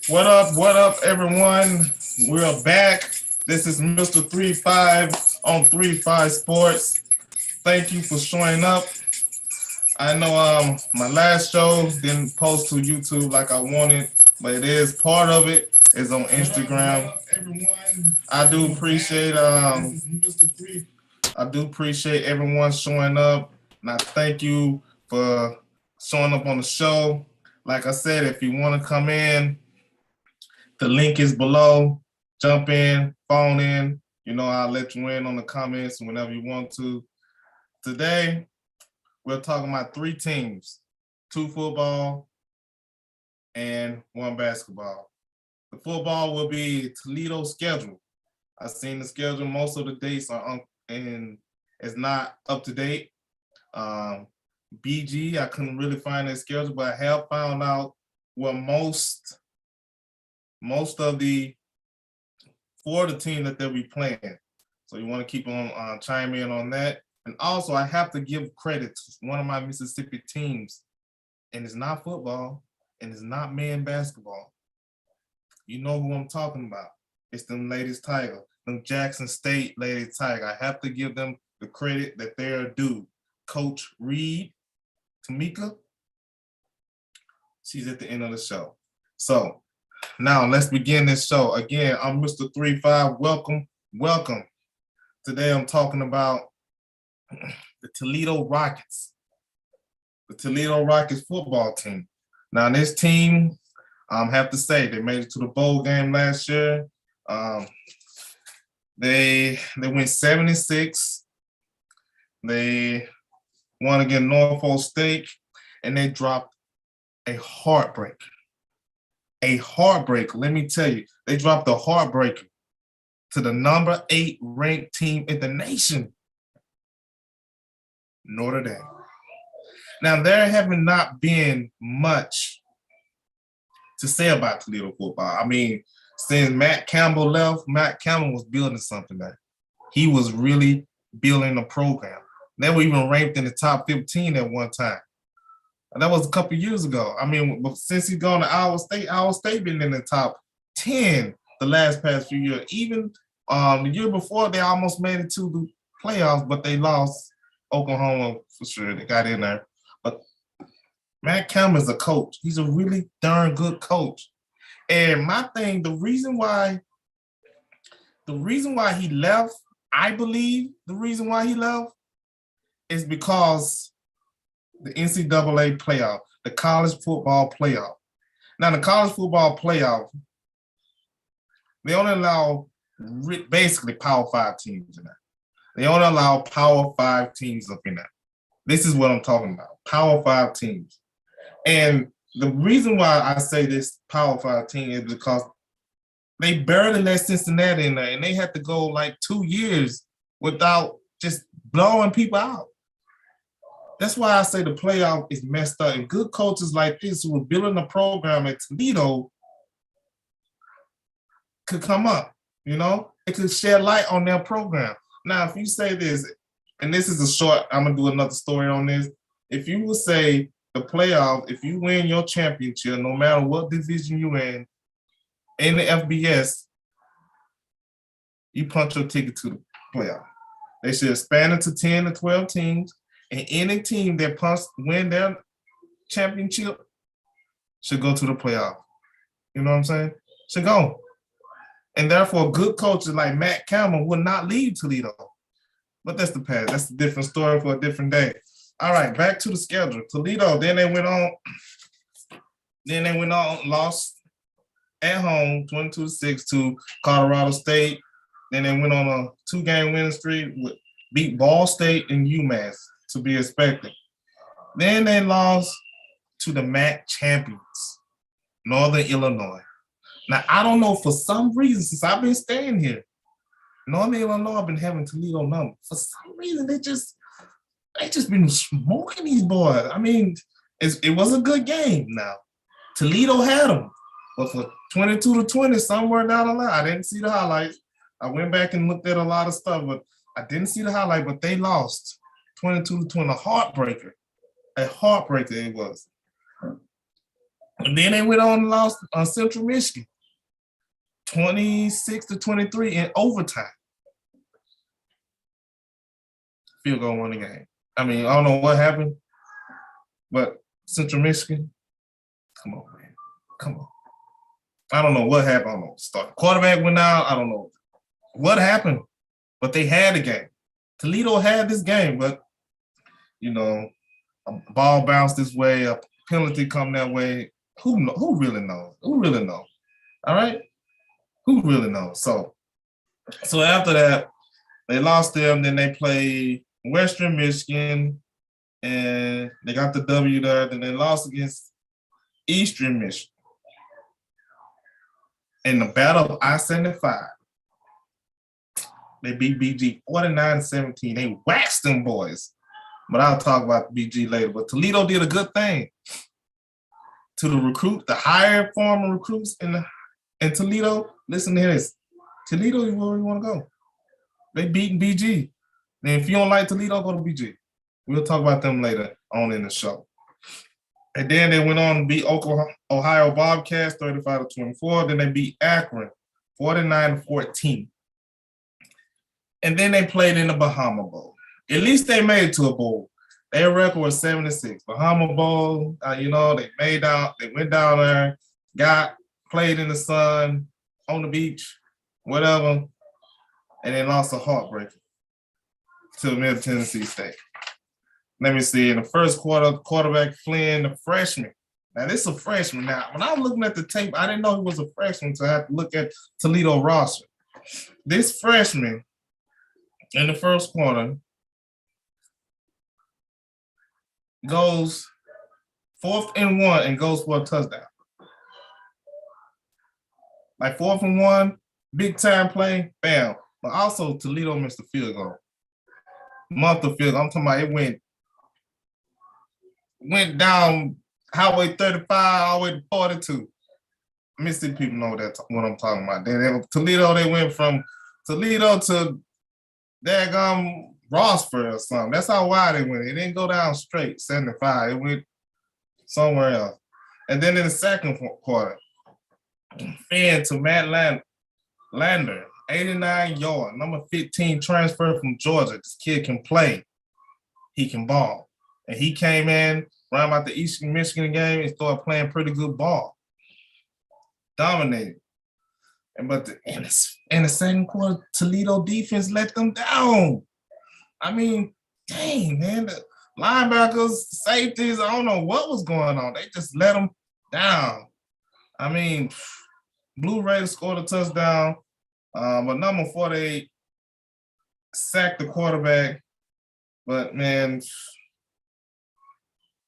What up, everyone? We're back. This is Mr. 35 on 35 Sports. Thank you for showing up. I know my last show didn't post to YouTube like I wanted, but it is part of it. It's on Instagram. Everyone, I do appreciate everyone showing up, and I thank you for showing up on the show. Like I said, if you want to come in, the link is below. Jump in, phone in. I'll let you in on the comments whenever you want to. Today, we're talking about three teams, 2 football and 1 basketball. The football will be Toledo schedule. I've seen the schedule. Most of the dates are and it's not up to date. BG, I couldn't really find their schedule, but I have found out what most of the for the team that they'll be playing. So you want to keep on chime in on that. And also, I have to give credit to one of my Mississippi teams, and it's not football, and it's not men basketball. You know who I'm talking about. It's them Ladies Tiger, them Jackson State Ladies Tiger. I have to give them the credit that they're due. Coach Reed, Tamika, she's at the end of the show. So now let's begin this show. Again, I'm Mr. 35. Welcome. Today I'm talking about the Toledo Rockets. The Toledo Rockets football team. Now this team, I have to say, they made it to the bowl game last year. They went 7-6. They won against Norfolk State, and they dropped a heartbreaker. A heartbreaker, let me tell you. They dropped a heartbreaker to the number 8 ranked team in the nation, Notre Dame. Now, there haven't not been much to say about Toledo football. I mean, since Matt Campbell left, Matt Campbell was building something there. He was really building a program. They were even ranked in the top 15 at one time. And that was a couple years ago. I mean, since he's gone to Iowa State been in the top 10 the past few years. Even the year before, they almost made it to the playoffs, but they lost Oklahoma for sure. They got in there. But Matt Campbell is a coach. He's a really darn good coach. And my thing, the reason why he left, I believe the reason why he left is because the NCAA playoff, the college football playoff. Now, the college football playoff, they only allow basically Power 5 teams in there. They only allow Power 5 teams up in there. This is what I'm talking about, Power 5 teams. And the reason why I say this Power 5 team is because they barely let Cincinnati in there, and they had to go like 2 years without just blowing people out. That's why I say the playoff is messed up. And good coaches like this who are building a program at Toledo could come up, It could shed light on their program. Now, if you say this, and this is a short, I'm going to do another story on this. If you would say the playoff, if you win your championship, no matter what division you're in the FBS, you punch your ticket to the playoff. They should expand it to 10 to 12 teams. And any team that win their championship should go to the playoff. You know what I'm saying? Should go. And therefore, good coaches like Matt Campbell would not leave Toledo. But that's the past. That's a different story for a different day. All right, back to the schedule. Toledo, then they went on, lost at home 22-6 to Colorado State. Then they went on a 2-game winning streak, beat Ball State and UMass, to be expected. Then they lost to the MAC champions, Northern Illinois. Now, I don't know, for some reason, since I've been staying here, Northern Illinois have been having Toledo numbers. For some reason, they just been smoking these boys. I mean, it was a good game now. Toledo had them, but for 22-20, somewhere down the line, I didn't see the highlights. I went back and looked at a lot of stuff, but I didn't see the highlight, but they lost 22-20, a heartbreaker it was. And then they went on and lost on Central Michigan, 26-23 in overtime. Field goal won the game. I mean, I don't know what happened, but Central Michigan, come on, man. Come on. I don't know what happened. I don't know. Start quarterback went out. I don't know what happened, but they had the game. Toledo had this game, but a ball bounced this way, a penalty come that way. Who really knows? Who really knows? All right, who really knows? So after that, they lost them. Then they played Western Michigan, and they got the W there. Then they lost against Eastern Michigan in the Battle of I-75. They beat BG 49-17. They waxed them boys. But I'll talk about BG later. But Toledo did a good thing to the higher form of recruits in Toledo. Listen to this. Toledo is where we want to go. They beating BG. And if you don't like Toledo, go to BG. We'll talk about them later on in the show. And then they went on to beat Ohio Bobcats 35-24. Then they beat Akron 49-14. And then they played in the Bahama Bowl. At least they made it to a bowl. Their record was 7-6. Bahama Bowl, they went down there, played in the sun, on the beach, whatever, and they lost a heartbreaker to Middle Tennessee State. Let me see. In the first quarter, quarterback Flynn, the freshman. Now, this is a freshman. Now, when I was looking at the tape, I didn't know he was a freshman, so I had to look at Toledo roster. This freshman, in the first quarter, goes 4th and 1 and goes for a touchdown. Like 4th and 1, big time play, bam. But also Toledo missed the field goal. Month of field goal. I'm talking about it went down Highway 35 all the way to 42. Mississippi people know what I'm talking about. Toledo, they went from Toledo to daggum Rossford or something. That's how wide they went. It didn't go down straight, 75. It went somewhere else. And then in the second quarter, Finn to Matt Lander, 89 yard, number 15 transfer from Georgia. This kid can play. He can ball. And he came in around about the Eastern Michigan game and started playing pretty good ball. Dominated. But in the second quarter, Toledo defense let them down. I mean, dang, man, the linebackers, safeties, I don't know what was going on. They just let them down. I mean, Blue Raiders scored a touchdown, but number 48 sacked the quarterback. But, man,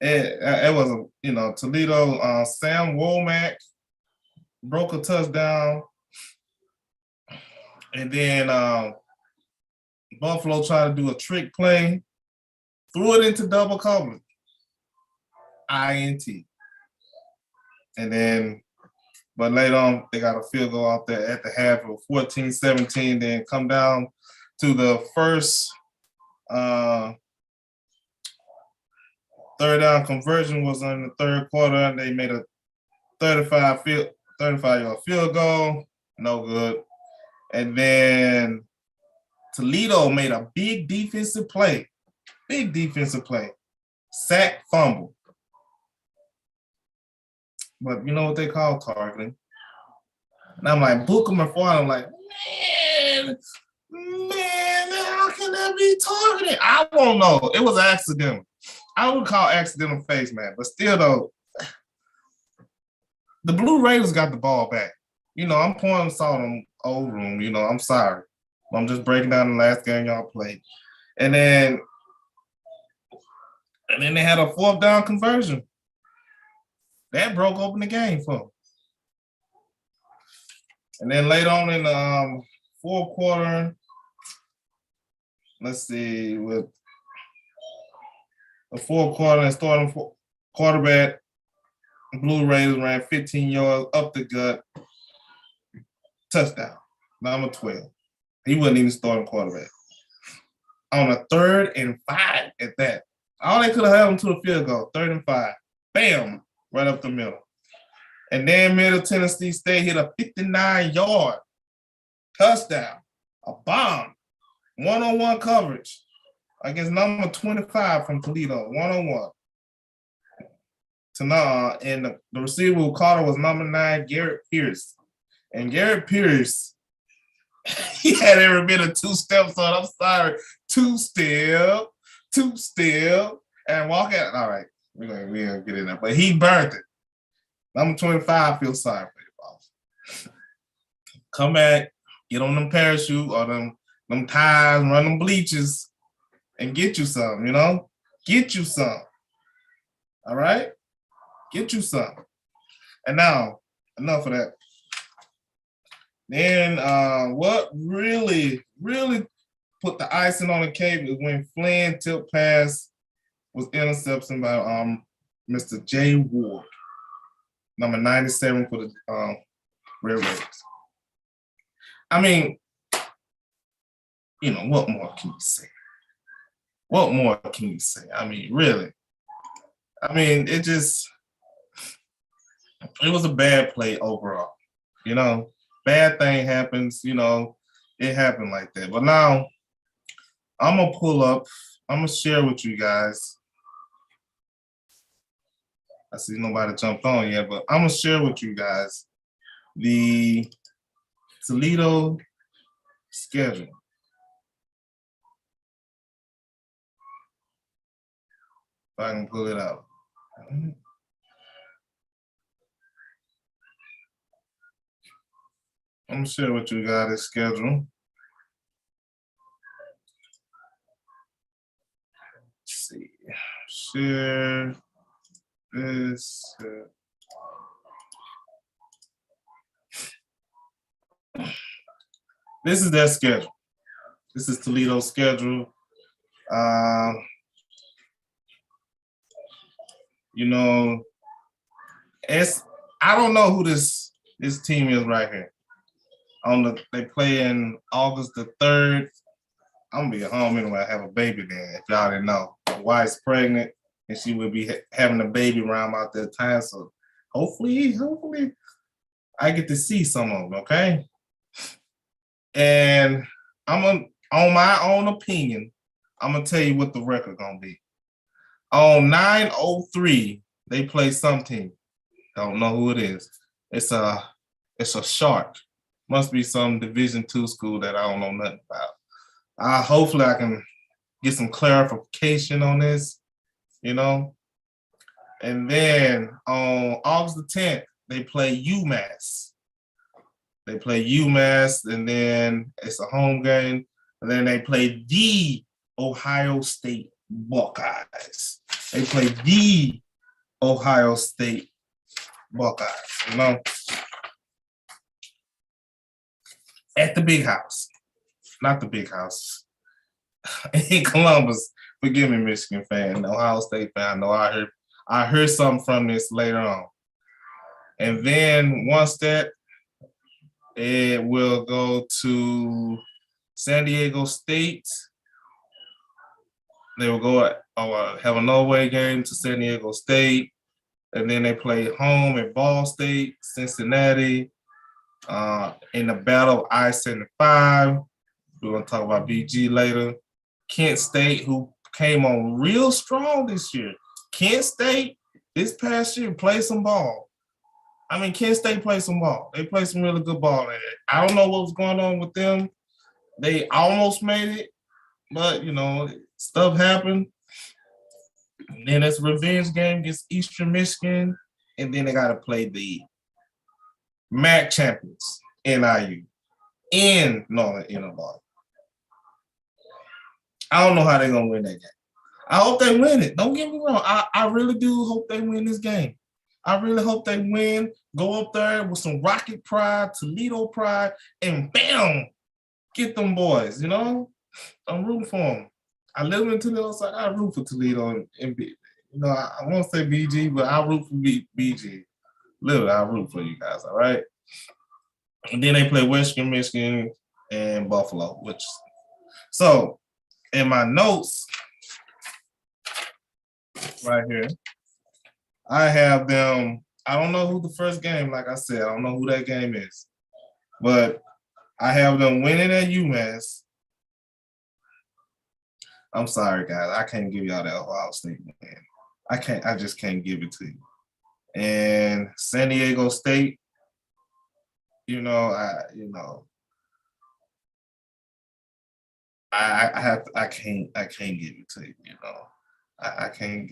it was Toledo. Sam Womack broke a touchdown. And then Buffalo tried to do a trick play, threw it into double coverage, INT. And then, but later on, they got a field goal out there at the half of 14-17, then come down to the first third down conversion was in the third quarter, and they made a 35-yard field goal, no good. And then Toledo made a big defensive play, sack, fumble. But you know what they call targeting? And I'm like, book them and fire. I'm like, man, how can that be targeting? I don't know. It was accidental. I would call accidental face, man. But still, though, the Blue Raiders got the ball back. I'm pouring salt on old room. I'm sorry. I'm just breaking down the last game y'all played. And then they had a 4th down conversion. That broke open the game for them. And then later on in the fourth quarter, let's see, with the fourth quarter and starting quarterback, Blue Raiders ran 15 yards up the gut, touchdown, number 12. He wasn't even starting quarterback. On a 3rd and 5 at that. All they could have held him to the field goal, 3rd and 5. Bam, right up the middle. And then Middle Tennessee State hit a 59-yard touchdown, a bomb, one-on-one coverage against number 25 from Toledo, one-on-one. And the receiver who caught it was number 9, Garrett Pierce. And Garrett Pierce, he had every bit of 2 steps on. I'm sorry, 2-step, and walk out. All right, we're gonna get in there. But he burned it. Number 25 feels sorry for you, boss. Come back, get on them parachute or them ties, run them bleachers, and get you some, Get you some. All right? Get you some. And now, enough of that. Then what really put the icing on the cake is when Flynn tipped pass was intercepted by Mr. Jay Ward, number 97 for the Red Raiders. I mean, what more can you say? What more can you say? I mean, really. I mean, it was a bad play overall. Bad thing happens, it happened like that. But now I'm going to pull up, I'm going to share with you guys. I see nobody jumped on yet, but I'm going to share with you guys the Toledo schedule. If I can pull it out. I'm gonna share with you guys the schedule. Let's see. Share this. This is their schedule. This is Toledo's schedule. I don't know who this team is right here. They play in August the 3rd. I'm gonna be at home anyway. I have a baby then, if y'all didn't know. My wife's pregnant and she will be having a baby around about that time. So hopefully I get to see some of them, okay? And on my own opinion, I'm gonna tell you what the record gonna be. On 9/03, they play some team. Don't know who it is. It's a shark. Must be some Division II school that I don't know nothing about. Hopefully I can get some clarification on this, And then on August the 10th, they play UMass. And then it's a home game. And then they play the Ohio State Buckeyes. At the big house. Not the big house. In Columbus. Forgive me, Michigan fan, Ohio State fan. I know I heard something from this later on. And then once that, it will go to San Diego State. They will go have an away game to San Diego State. And then they play home at Ball State, Cincinnati, in the Battle of I-75. We're going to talk about BG later. Kent State, who came on real strong this year. Kent State, this past year, played some ball. I mean, Kent State played some ball. They played some really good ball. I don't know what was going on with them. They almost made it, but, stuff happened. And then it's a revenge game against Eastern Michigan. And then they got to play the MAC champions, NIU, in Northern Illinois. I don't know how they're going to win that game. I hope they win it. Don't get me wrong. I really do hope they win this game. I really hope they win, go up there with some Rocket pride, Toledo pride, and bam, get them boys, I'm rooting for them. I live in Toledo, so I root for Toledo. And I won't say BG, but I root for BG. Literally, I root for you guys, all right? And then they play Western Michigan and Buffalo, so in my notes right here, I have them I don't know who the first game, like I said, I don't know who that game is. But I have them winning at UMass. I'm sorry, guys. I can't give y'all that Ohio State win. I just can't give it to you. And San Diego State, I can't give it to you, I can't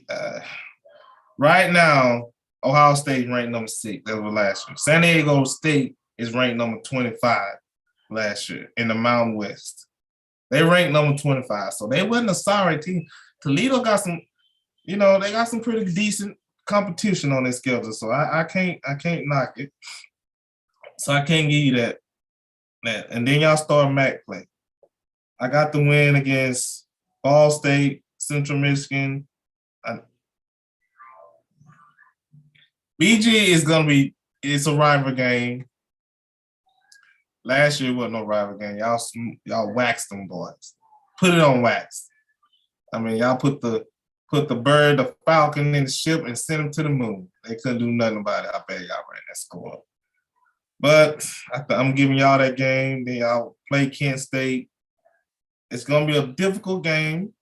right now, Ohio State ranked number 6. That was last year. San Diego State is ranked number 25 last year in the Mountain West. They ranked number 25, so they wasn't a sorry team. Toledo got some, they got some pretty decent competition on their schedule, so I can't knock it. So I can't give you that. And then y'all start MAC play. I got the win against Ball State, Central Michigan. BG is gonna be. It's a rival game. Last year wasn't no rival game. Y'all waxed them boys. Put it on wax. I mean, y'all put the bird, the Falcon in the ship and sent them to the moon. They couldn't do nothing about it. I bet y'all ran that score. But I'm giving y'all that game. Then y'all play Kent State. It's gonna be a difficult game,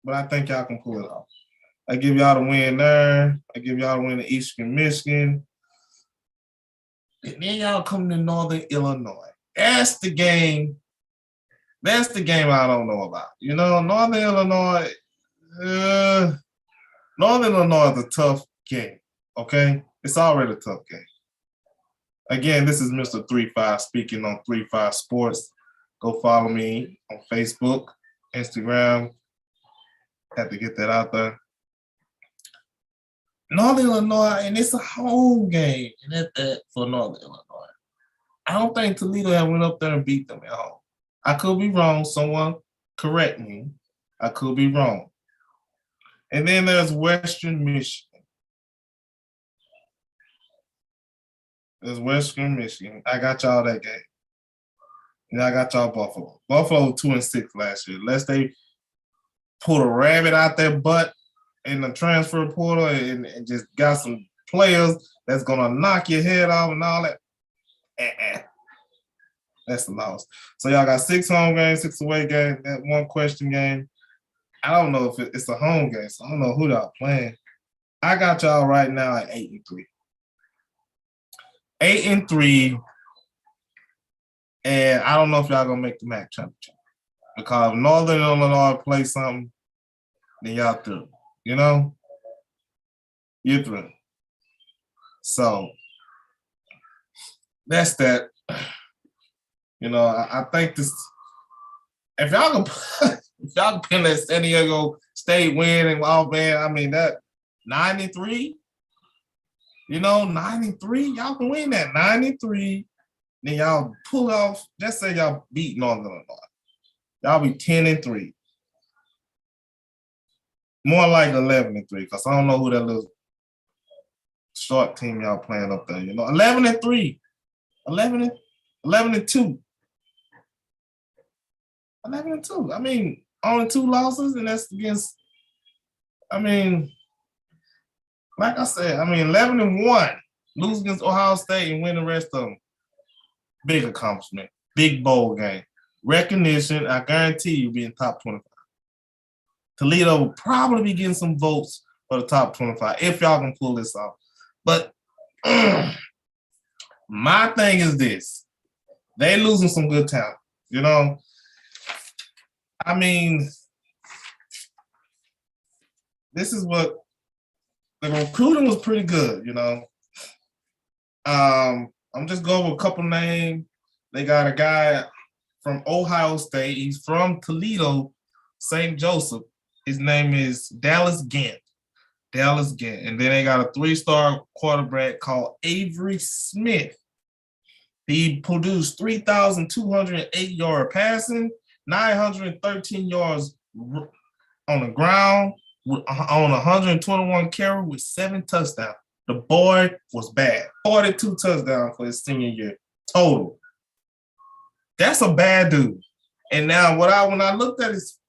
but I think y'all can pull it off. I give y'all the win there. I give y'all the win in Eastern Michigan. And then y'all come to Northern Illinois. That's the game. That's the game I don't know about. Northern Illinois. Northern Illinois is a tough game. Okay, it's already a tough game. Again, this is Mr. 35 speaking on 35 Sports. Go follow me on Facebook, Instagram. Had to get that out there. Northern Illinois, and it's a home game, and that's that for Northern Illinois. I don't think Toledo had went up there and beat them at home. I could be wrong. Someone correct me. I could be wrong. And then there's Western Michigan. There's Western Michigan. I got y'all that game. And I got y'all Buffalo. Buffalo 2-6 last year. Unless they pulled a rabbit out their butt in the transfer portal and just got some players that's gonna knock your head off and all that. That's the loss. So y'all got 6 home games, 6 away games, that 1 question game. I don't know if it's a home game, so I don't know who y'all playing. I got y'all right now at 8-3. 8-3. And I don't know if y'all gonna make the MAC championship. Because if Northern Illinois play something, then y'all through. You're through. So that's that. I think this. If y'all can pin that San Diego State win and all, man, I mean that 93. 93. Y'all can win that 93. Then y'all pull off. Just say y'all beat Northern Illinois. Y'all be 10-3. More like 11-3, because I don't know who that little short team y'all playing up there. 11-3, 11-2, 11-2. I mean, only 2 losses, and that's against. Like I said, 11-1, lose against Ohio State and win the rest of them. Big accomplishment, big bowl game, recognition. I guarantee you, be in top 25. Toledo will probably be getting some votes for the top 25 if y'all can pull this off. But my thing is this. They losing some good talent, this is what the recruiting was pretty good, I'm just going with a couple names. They got a guy from Ohio State. He's from Toledo, St. Joseph. His name is Dallas Gant. And then they got a 3-star quarterback called Avery Smith. He produced 3,208 yards passing, 913 yards on the ground, on 121 carry with 7 touchdowns. The boy was bad. 42 touchdowns for his senior year total. That's a bad dude. And now when I looked at his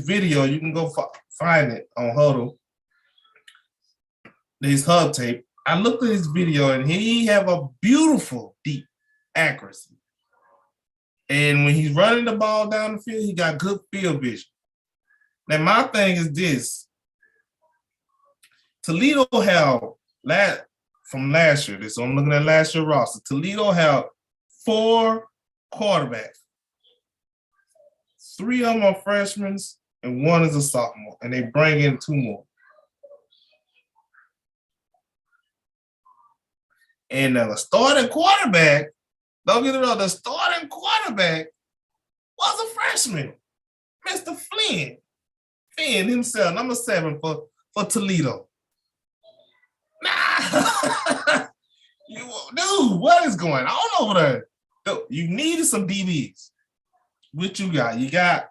video, you can go find it on Huddle. His hub tape. I looked at his video and he have a beautiful deep accuracy. And when he's running the ball down the field, he got good field vision. Now, my thing is this. Toledo held from last year. So I'm looking at last year's roster. Toledo held 4 quarterbacks. 3 of them are freshmen and 1 is a sophomore. And they bring in 2 more. And the starting quarterback, don't get it wrong, the starting quarterback was a freshman, Mr. Flynn. Flynn himself, number 7 for Toledo. Nah, dude, what is going on over there? Dude, you needed some DBs. What you got? You got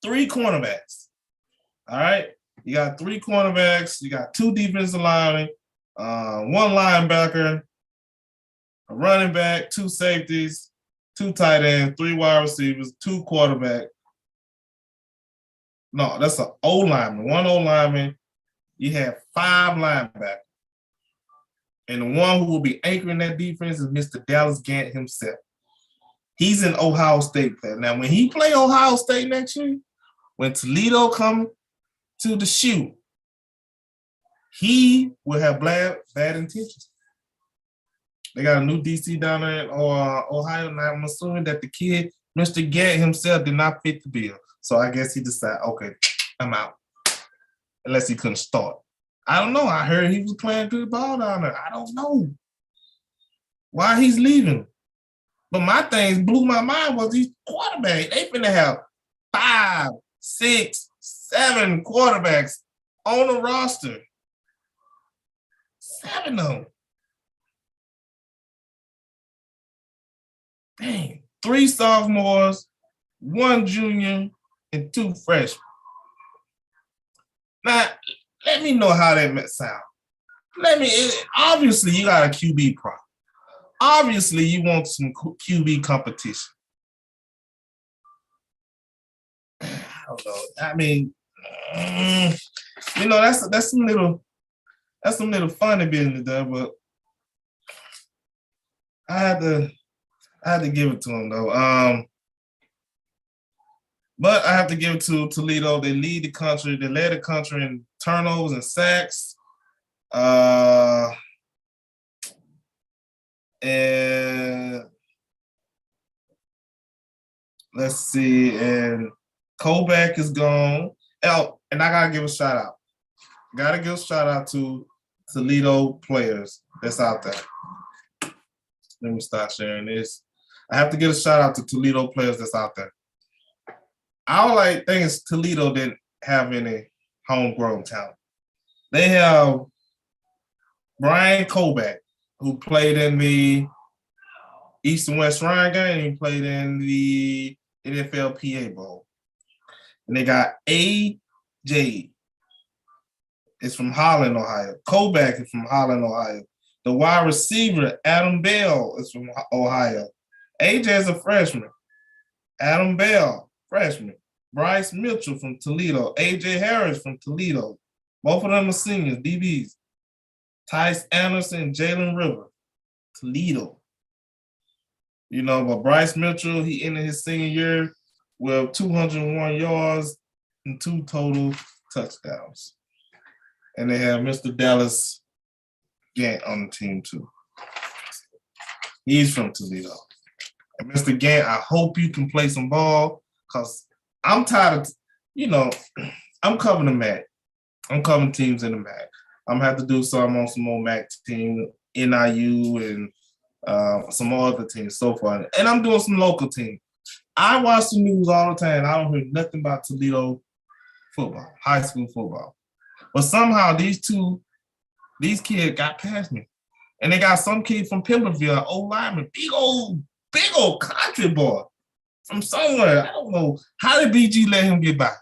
3 cornerbacks. All right? You got 3 cornerbacks. You got 2 defensive linemen. 1 linebacker, a running back, 2 safeties, 2 tight ends, 3 wide receivers, 2 quarterbacks. No, that's an O lineman. 1 O lineman. You have 5 linebackers. And the one who will be anchoring that defense is Mr. Dallas Gant himself. He's an Ohio State player. Now, when he play Ohio State next year, when Toledo come to the shoe, he will have bad intentions. They got a new DC down there in Ohio, and I'm assuming that the kid, Mr. Gant himself, did not fit the bill. So I guess he decided, okay, I'm out. Unless he couldn't start. I don't know. I heard he was playing good ball down there. I don't know why he's leaving. But my thing blew my mind was these quarterbacks. They finna have 5, 6, 7 quarterbacks on the roster. 7 of them. Dang. 3 sophomores, 1 junior, and 2 freshmen. Now, let me know how that sound. Obviously, you got a QB problem. Obviously, you want some QB competition. I don't know. I mean, that's some little funny business there, but I had to give it to him though. But I have to give it to Toledo. They lead the country. They led the country in turnovers and sacks. And let's see. And Kovac is gone. Oh, and I gotta give a shout out. Gotta give a shout out to Toledo players that's out there. Let me start sharing this. I have to give a shout out to Toledo players that's out there. I don't like things Toledo didn't have any homegrown talent. They have Brian Kovac, who played in the East and West Ryan game, and he played in the NFL PA Bowl. And they got AJ. It's from Holland, Ohio. Kovac is from Holland, Ohio. The wide receiver, Adam Bell, is from Ohio. AJ is a freshman. Adam Bell, freshman. Bryce Mitchell from Toledo. AJ Harris from Toledo. Both of them are seniors, DBs. Tice Anderson, Jalen River, Toledo. But Bryce Mitchell, he ended his senior year with 201 yards and 2 total touchdowns. And they have Mr. Dallas Gant on the team too. He's from Toledo. And Mr. Gant, I hope you can play some ball because I'm tired of, I'm covering the MAC. I'm covering teams in the MAC. I'm going to have to do some on some more MAC team, NIU, and some more other teams so far. And I'm doing some local teams. I watch the news all the time. I don't hear nothing about Toledo football, high school football. But somehow these kids got past me. And they got some kid from Pemberville, old lineman, big old country boy from somewhere. I don't know. How did BG let him get by?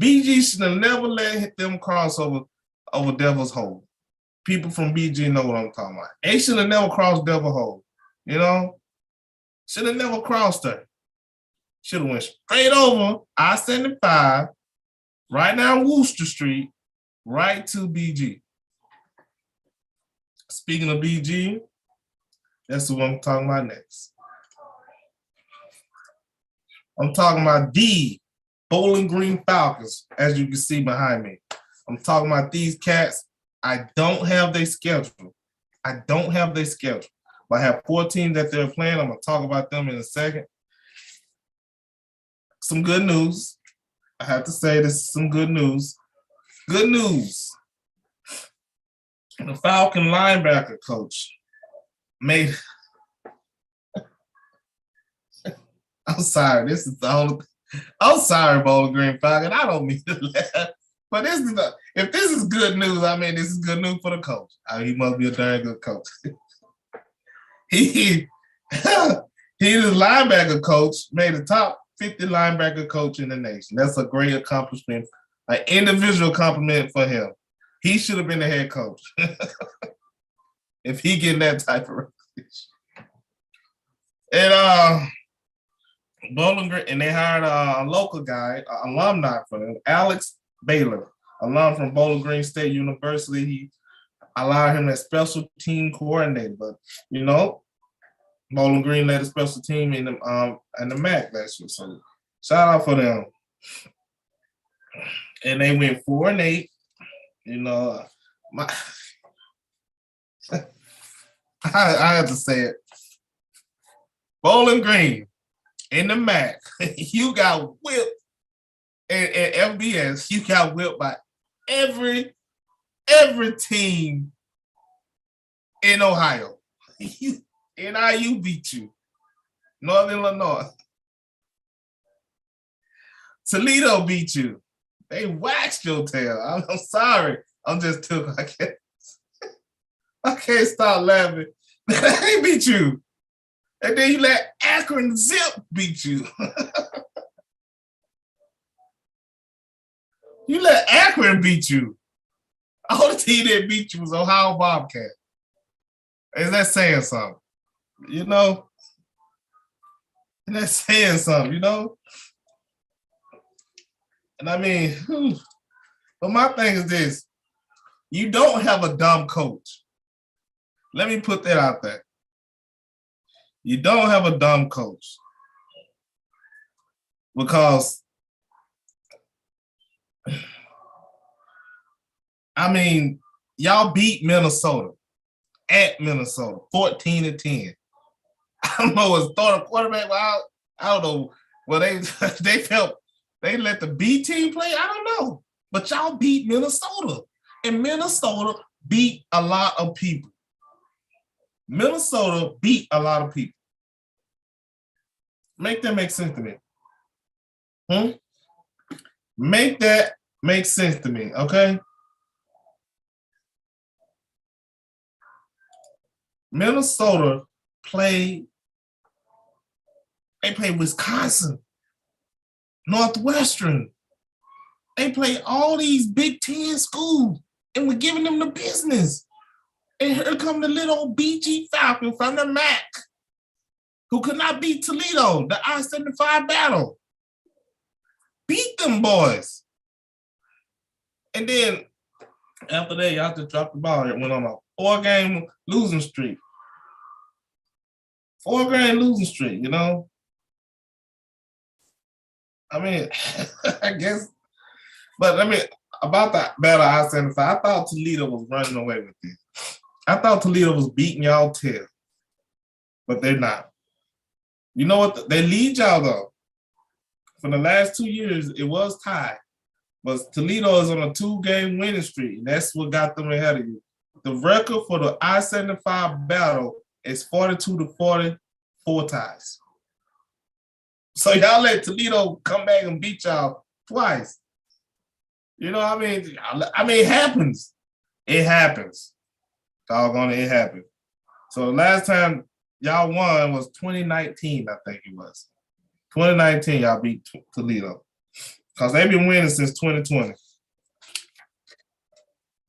BG should have never let them cross over Devil's Hole. People from BG know what I'm talking about. They should have never crossed Devil's Hole. Should have never crossed her. Should have went straight over I-75, right down Wooster Street, right to BG. Speaking of BG, that's who I'm talking about next. I'm talking about the Bowling Green Falcons, as you can see behind me. I'm talking about these cats. I don't have their schedule. But I have 4 teams that they're playing. I'm going to talk about them in a second. Some good news. I have to say this is some good news. Good news. The Falcon linebacker coach made. I'm sorry. This is the only. I'm sorry, Bowling Green Falcon. I don't mean to laugh, but this is if this is good news. I mean, this is good news for the coach. He must be a darn good coach. He's the linebacker coach, made the top 50 linebacker coach in the nation. That's a great accomplishment, an individual compliment for him. He should have been the head coach if he getting that type of recognition. And Bowling Green, and they hired a local guy, an alumni for them, Alex Baylor, alum from Bowling Green State University. He allowed him as special team coordinator, but you know, Bowling Green led a special team in the MAC last year. So shout out for them. And they went 4-8. You know, I have to say it. Bowling Green in the MAC, you got whipped. And FBS, you got whipped by every team in Ohio. NIU beat you. Northern Illinois. Toledo beat you. They waxed your tail. I'm sorry. I'm just too. I can't stop laughing. They beat you. And then you let Akron Zip beat you. You let Akron beat you. All the team that beat you was Ohio Bobcat. Is that saying something? You know? And that's saying something, you know? And I mean, but my thing is this. You don't have a dumb coach. Let me put that out there. You don't have a dumb coach. Because, I mean, y'all beat Minnesota at Minnesota, 14-10. I don't know, was starting quarterback. Well, I don't know. Well, they let the B team play. I don't know. But y'all beat Minnesota. And Minnesota beat a lot of people. Minnesota beat a lot of people. Make that make sense to me. Make that make sense to me, okay? Minnesota played Wisconsin, Northwestern. They played all these Big Ten schools, and we're giving them the business. And here come the little BG Falcon from the MAC, who could not beat Toledo, the I-75 battle. Beat them boys. And then after that, y'all just dropped the ball. It went on a 4-game losing streak. 4-game losing streak, you know? I mean, I guess, but I mean, about that battle I-75, I thought Toledo was running away with it. I thought Toledo was beating y'all tail, but they're not. You know what? They lead y'all, though. For the last 2 years, it was tied. But Toledo is on a 2-game winning streak. And that's what got them ahead of you. The record for the I-75 battle is 42-40, 4 ties. So y'all let Toledo come back and beat y'all twice. You know what I mean, it happens. It happens. Doggone it, it happened. So the last time y'all won was 2019, I think it was. 2019, y'all beat Toledo. Because they've been winning since 2020.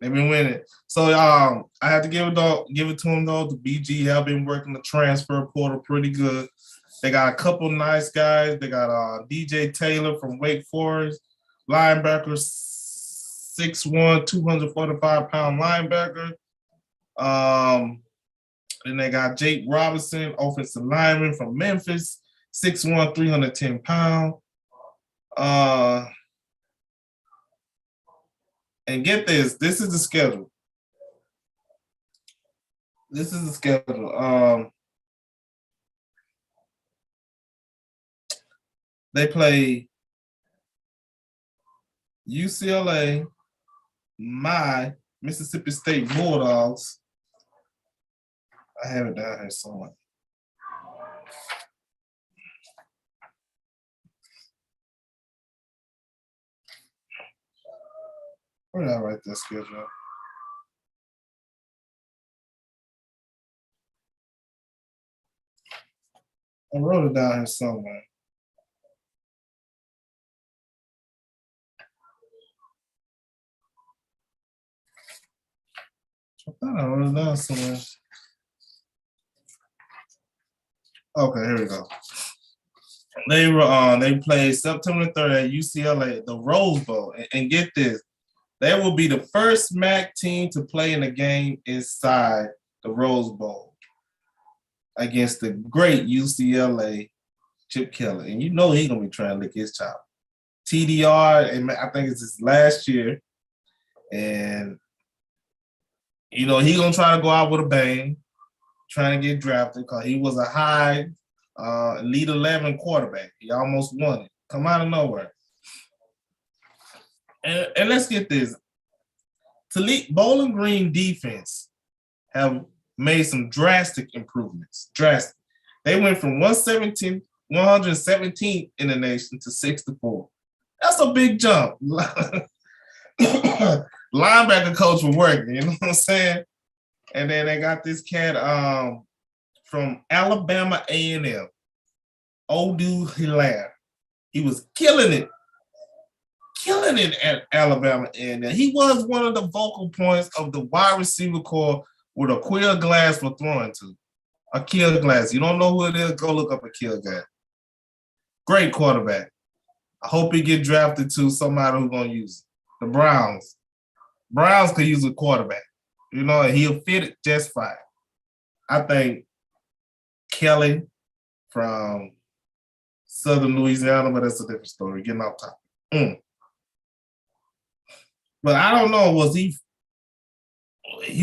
They've been winning. So I have to give it to them, though. The BG have been working the transfer portal pretty good. They got a couple nice guys. They got DJ Taylor from Wake Forest, linebacker, 6'1", 245-pound linebacker. Then they got Jake Robinson, offensive lineman from Memphis, 6'1", 310 pounds. And get this, this is the schedule. They play UCLA, my Mississippi State Bulldogs. I have it down here somewhere. Where did I write that schedule? I wrote it down here somewhere. I thought I wrote it down somewhere. Okay, here we go. They played September 3rd at UCLA, the Rose Bowl, and get this, they will be the first MAC team to play in a game inside the Rose Bowl against the great UCLA Chip Kelly, and you know he's gonna be trying to lick his chop. TDR, and I think it's his last year, and you know he's gonna try to go out with a bang, trying to get drafted because he was a high Elite 11 quarterback. He almost won it. Come out of nowhere. And let's get this. Toledo Bowling Green defense have made some drastic improvements. Drastic. They went from 117th in the nation to 64. That's a big jump. Linebacker coach was working, you know what I'm saying? And then they got this cat from Alabama A&M, Odu Hilaire. He was killing it at Alabama A&M. He was one of the vocal points of the wide receiver core with Akil Glass for throwing to. Akil Glass. You don't know who it is? Go look up Akil Glass. Great quarterback. I hope he get drafted to somebody who's going to use it. The Browns. Browns could use a quarterback. You know, he'll fit it just fine. I think Kelly from Southern Louisiana, but that's a different story. Getting off topic. But I don't know. Was he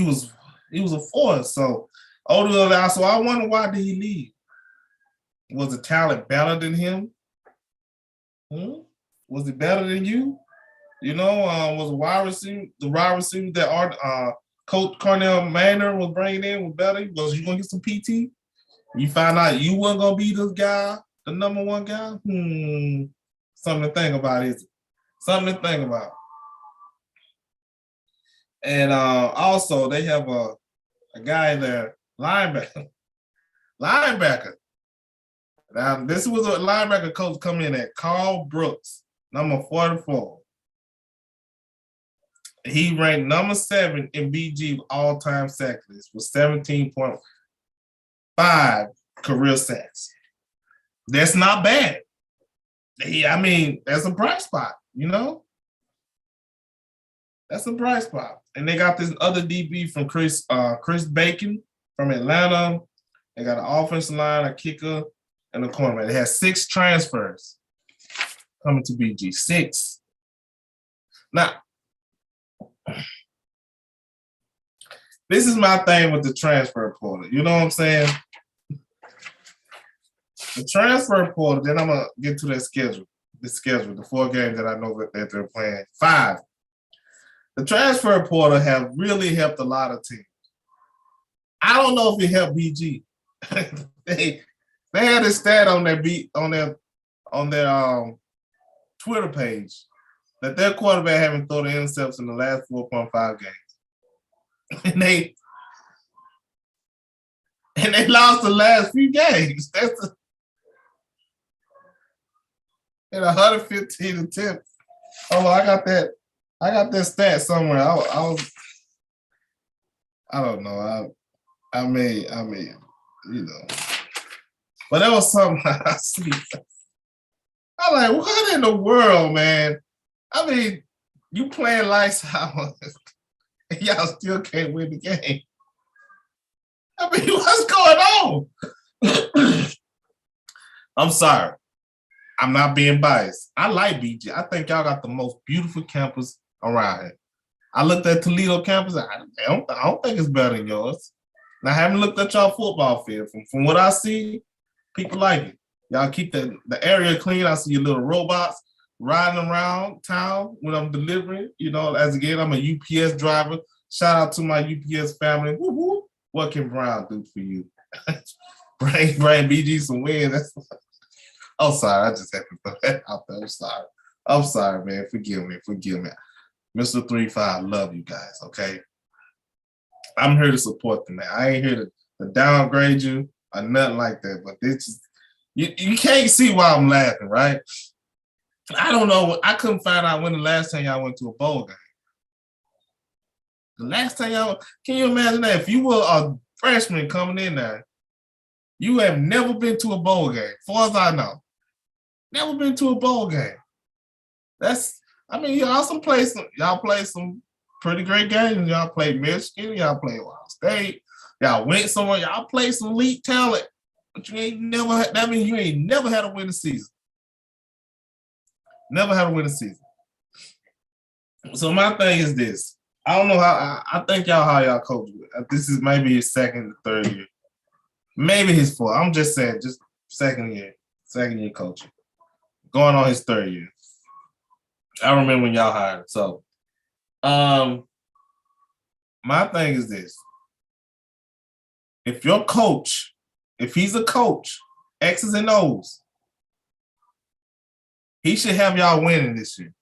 was a force. So so I wonder why did he leave? Was the talent better than him? Was it better than you? You know, was the wide receiver that Coach Cornell Manor was bringing in was better? Was you gonna get some PT? You found out you weren't gonna be this guy, the number one guy? Something to think about, is it? Something to think about. And also they have a guy there, linebacker. Now this was a linebacker coach come in at Carl Brooks, number 44. He ranked number 7 in BG all-time sack list with 17.5 career sacks. That's not bad. That's a bright spot, you know? That's a bright spot. And they got this other DB from Chris Bacon from Atlanta. They got an offensive line, a kicker, and a cornerback. They had 6 transfers coming to BG. 6. Now, this is my thing with the transfer portal. You know what I'm saying? The transfer portal, then I'm going to get to that schedule. The 4 games that I know that they're playing. 5. The transfer portal have really helped a lot of teams. I don't know if it helped BG. they had a stat on their Twitter page that their quarterback haven't thrown the intercepts in the last 4.5 games. And they lost the last few games. That's in 115 attempts. Oh, I got that stat somewhere. I don't know. I mean, you know. But that was something I see. I'm like, what in the world, man? I mean, you playing lights out, and y'all still can't win the game. I mean, what's going on? I'm sorry. I'm not being biased. I like BG. I think y'all got the most beautiful campus around here. I looked at Toledo campus. I don't think it's better than yours. And I haven't looked at y'all football field. From what I see, people like it. Y'all keep the area clean. I see your little robots riding around town when I'm delivering. You know, as again, I'm a UPS driver. Shout out to my UPS family. Woo-hoo. What can Brown do for you? bring BG some wins. I'm sorry. I just had to throw that out there. I'm sorry, man. Forgive me. Mr. 3-5, love you guys, okay? I'm here to support them, man. I ain't here to downgrade you or nothing like that, but this is, you can't see why I'm laughing, right? I don't know. I couldn't find out when the last time y'all went to a bowl game. The last time y'all, can you imagine that? If you were a freshman coming in there, you have never been to a bowl game, as far as I know. Never been to a bowl game. Y'all play some pretty great games. Y'all played Michigan, y'all played Ohio State, y'all went somewhere, y'all played some elite talent, but you ain't never had, that means you ain't never had a winning season. Never had a winning season. So my thing is this. I don't know how, I think how y'all coach. This is maybe his second or third year. Maybe his fourth. I'm just saying, just second year coaching. Going on his third year. I remember when y'all hired him. So, my thing is this. If your coach, if he's a coach, X's and O's, he should have y'all winning this year.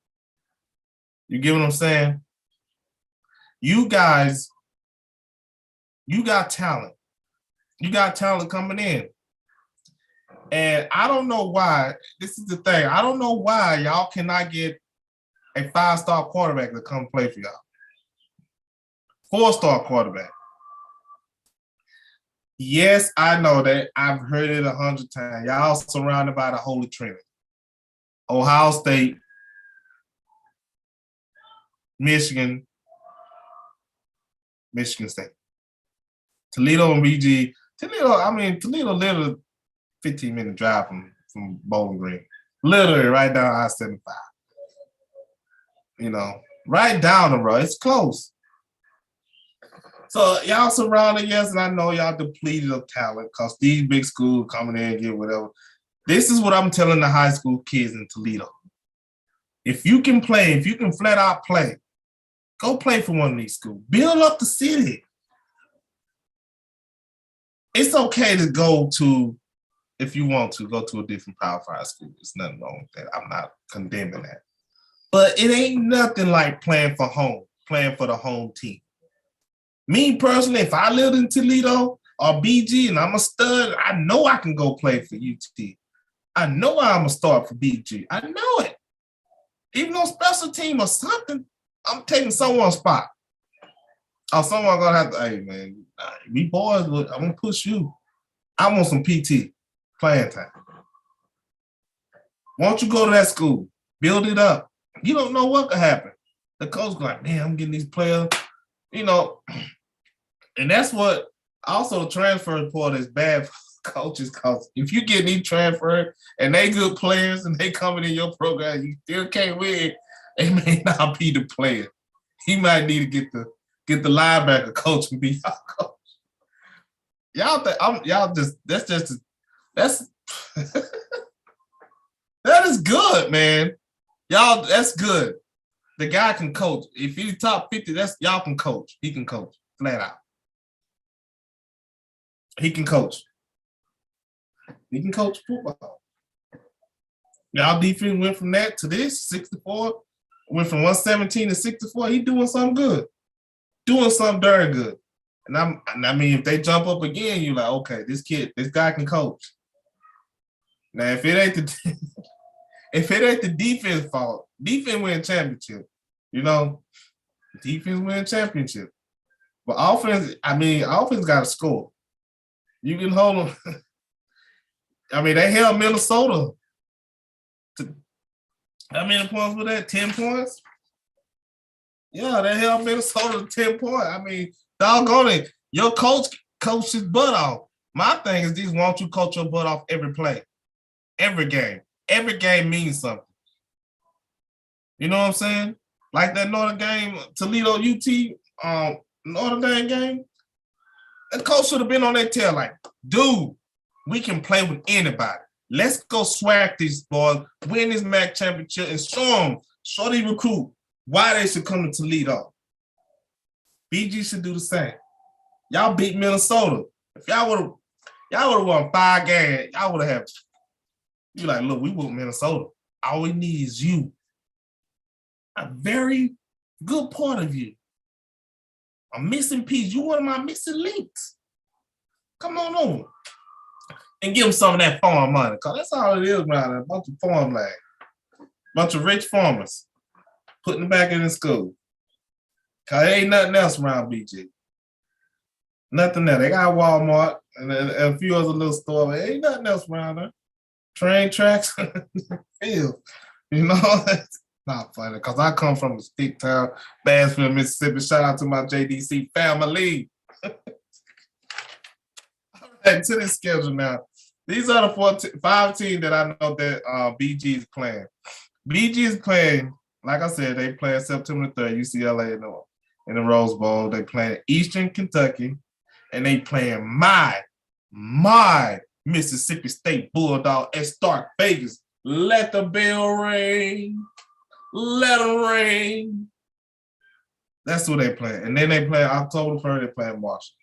You get what I'm saying? You guys, you got talent. You got talent coming in. And I don't know why, this is the thing, I don't know why y'all cannot get a 5-star quarterback to come play for y'all. 4-star quarterback. Yes, I know that. I've heard it 100 times. Y'all surrounded by the Holy Trinity. Ohio State, Michigan State. Toledo and BG. Toledo literally 15-minute drive from Bowling Green. Literally right down I-75. You know, right down the road. It's close. So y'all surrounded, yes, and I know y'all depleted of talent because these big schools coming in and get whatever. This is what I'm telling the high school kids in Toledo. If you can play, if you can flat out play, go play for one of these schools. Build up the city. It's okay to go to, if you want to, go to a different Power 5 school. There's nothing wrong with that. I'm not condemning that. But it ain't nothing like playing for the home team. Me personally, if I lived in Toledo or BG and I'm a stud, I know I can go play for UT. I know I'm a start for BG. I know it. Even on special team or something, I'm taking someone's spot. Or someone gonna have to, hey man, we boys, I'm gonna push you. I want some PT playing time. Why don't you go to that school? Build it up. You don't know what could happen. The coach like, man, I'm getting these players, you know, and that's what also the transfer portal is bad for coaches because if you get these transferred and they good players and they coming in your program, you still can't win. They may not be the player. He might need to get the linebacker coach and be y'all coach. That's that is good, man. Y'all, that's good. The guy can coach. If he's top 50, y'all can coach. He can coach, flat out. He can coach. He can coach football. Y'all defense went from that to this, 64. Went from 117 to 64. He doing something good. Doing something very good. And I mean, if they jump up again, you're like, okay, this guy can coach. Now, if it ain't the defense fault, defense win championship. You know, defense win championship. But offense got to score. You can hold them. I mean, they held Minnesota to, how many points was that? 10 points? Yeah, they held Minnesota to 10 points. I mean, doggone it. Your coach, coach his butt off. My thing is these won't you coach your butt off every play, every game. Every game means something. You know what I'm saying? Like that Notre Dame, Toledo UT Notre Dame game. The coach should have been on their tail like, dude, we can play with anybody. Let's go swag these boys, win this MAC championship, and show these recruit why they should come to Toledo. BG should do the same. Y'all beat Minnesota. If y'all would have won 5 games, y'all would have. You like, look, we whooped Minnesota. All we need is you. A very good part of you. A missing piece. You one of my missing links. Come on over. And give them some of that farm money. Because that's all it is around there. A bunch of farmland. Bunch of rich farmers. Putting them back in the school. Because there ain't nothing else around BG. Nothing there. They got Walmart and a few other little stores. But there ain't nothing else around there. Train tracks. Field. You know? Not funny. Because I come from a stick town, Bassville, Mississippi. Shout out to my JDC family. All right, to this schedule now. These are the 5 teams that I know that BG is playing. BG is playing, like I said, they play September 3rd, UCLA in the Rose Bowl. They playing Eastern Kentucky, and they playing my Mississippi State Bulldog at Stark Vegas. Let the bell ring. Let them ring. That's who they play. And then they play October 1st, they play in Washington.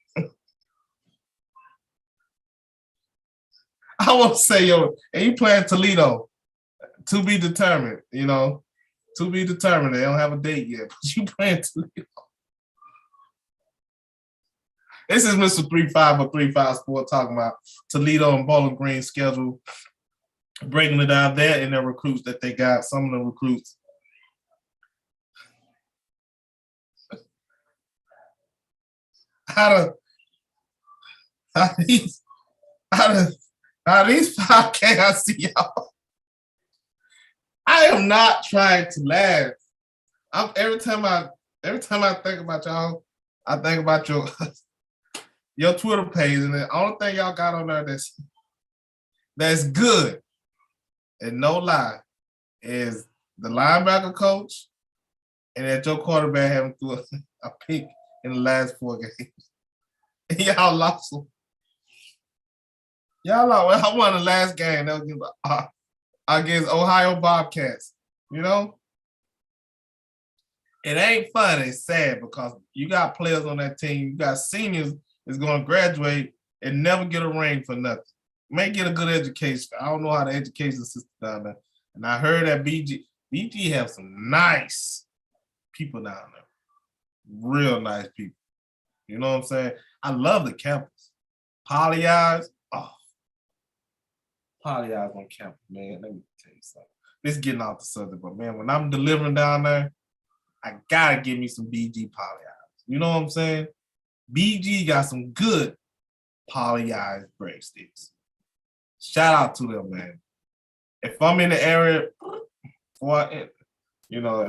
I want to say, and you playing Toledo, to be determined, to be determined. They don't have a date yet, but you playing Toledo. This is Mr. 35 or 35 Sport talking about Toledo and Bowling Green schedule, breaking it down there in their recruits that they got, some of the recruits. How these 5K I see y'all. I am not trying to laugh. Every time I think about y'all, I think about your Twitter page, and the only thing y'all got on there that's good and no lie is the linebacker coach and that your quarterback having threw a pick in the last 4 games. And y'all lost them. Y'all lost. I won the last game. That was against Ohio Bobcats. It ain't fun. It's sad because you got players on that team. You got seniors that's going to graduate and never get a ring for nothing. May get a good education. I don't know how the education system down there. And I heard that BG have some nice people down there. Real nice people. You know what I'm saying? I love the campus. Poly eyes. Oh. Poly eyes on campus, man. Let me tell you something. This is getting off the subject, but man, when I'm delivering down there, I gotta give me some BG poly eyes. You know what I'm saying? BG got some good poly eyes breadsticks. Shout out to them, man. If I'm in the area, and